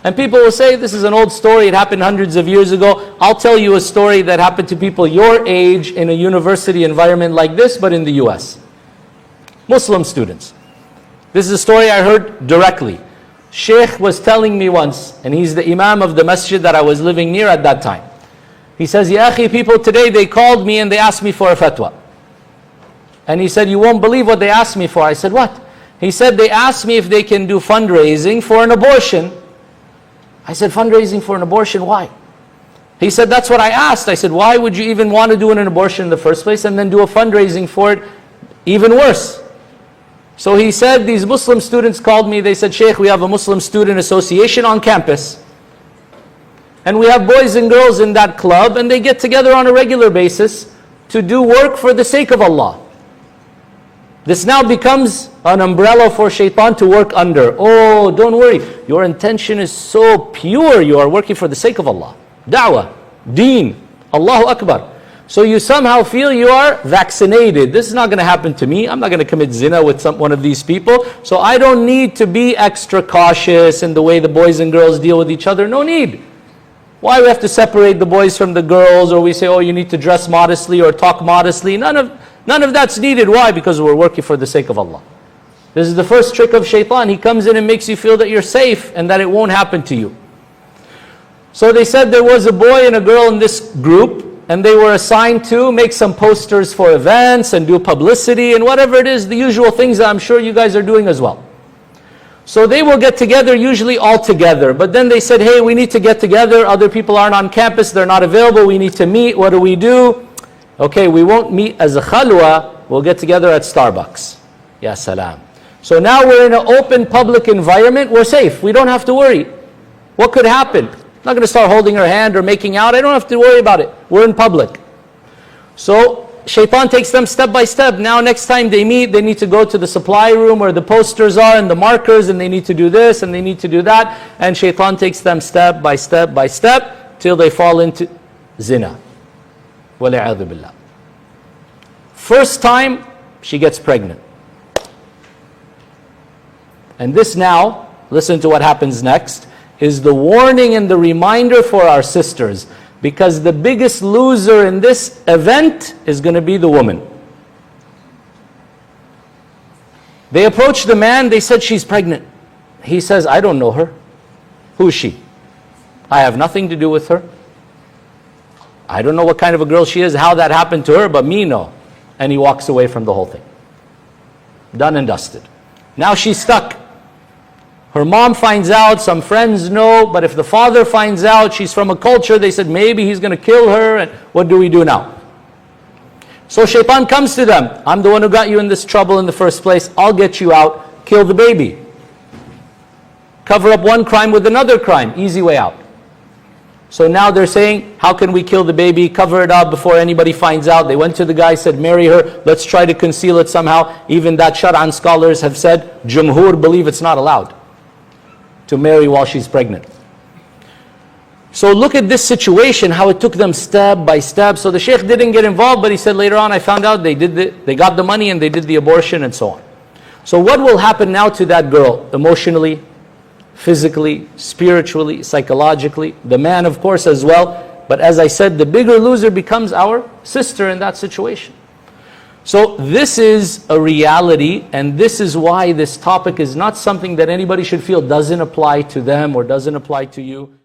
And people will say, this is an old story, it happened hundreds of years ago. I'll tell you a story that happened to people your age in a university environment like this, but in the US. Muslim students. This is a story I heard directly. Sheikh was telling me once, and he's the imam of the masjid that I was living near at that time. He says, Ya akhi, people today, they called me and they asked me for a fatwa. And he said, you won't believe what they asked me for. I said, what? He said, they asked me if they can do fundraising for an abortion. I said, fundraising for an abortion, why? He said, that's what I asked. I said, why would you even want to do an abortion in the first place and then do a fundraising for it? Even worse. So he said, these Muslim students called me, they said, Sheikh, we have a Muslim student association on campus. And we have boys and girls in that club, and they get together on a regular basis to do work for the sake of Allah. This now becomes an umbrella for Shaytan to work under. Oh, don't worry, your intention is so pure, you are working for the sake of Allah. Da'wah, deen, Allahu Akbar. So you somehow feel you are vaccinated. This is not going to happen to me. I'm not going to commit zina with one of these people. So I don't need to be extra cautious in the way the boys and girls deal with each other. No need. Why we have to separate the boys from the girls, or we say, oh, you need to dress modestly or talk modestly. None of that's needed. Why? Because we're working for the sake of Allah. This is the first trick of Shaytan. He comes in and makes you feel that you're safe and that it won't happen to you. So they said there was a boy and a girl in this group, and they were assigned to make some posters for events and do publicity and whatever it is, the usual things that I'm sure you guys are doing as well. So they will get together, usually all together. But then they said, hey, we need to get together. Other people aren't on campus. They're not available. We need to meet. What do we do? Okay, we won't meet as a khalwa. We'll get together at Starbucks. Ya salam. So now we're in an open public environment. We're safe. We don't have to worry. What could happen? I'm not going to start holding her hand or making out. I don't have to worry about it. We're in public. So Shaytan takes them step by step. Now next time they meet, they need to go to the supply room where the posters are and the markers, and they need to do this and they need to do that. And Shaytan takes them step by step by step till they fall into zina. Wali'adhu billah. First time, she gets pregnant. And this now, listen to what happens next, is the warning and the reminder for our sisters. Because the biggest loser in this event is going to be the woman. They approached the man, they said, she's pregnant. He says, I don't know her. Who is she? I have nothing to do with her. I don't know what kind of a girl she is, how that happened to her, but me, no. And he walks away from the whole thing. Done and dusted. Now she's stuck. Her mom finds out, some friends know, but if the father finds out, she's from a culture, they said maybe he's going to kill her, and what do we do now? So Shaytan comes to them. I'm the one who got you in this trouble in the first place. I'll get you out. Kill the baby. Cover up one crime with another crime. Easy way out. So now they're saying, how can we kill the baby? Cover it up before anybody finds out. They went to the guy, said, marry her. Let's try to conceal it somehow. Even that Shaytan scholars have said, Jumhur believe it's not allowed to marry while she's pregnant. So look at this situation, how it took them step by step. So the sheikh didn't get involved, but he said later on, I found out they got the money and they did the abortion and so on. So what will happen now to that girl emotionally, physically, spiritually, psychologically? The man, of course, as well. But as I said, the bigger loser becomes our sister in that situation. So this is a reality, and this is why this topic is not something that anybody should feel doesn't apply to them or doesn't apply to you.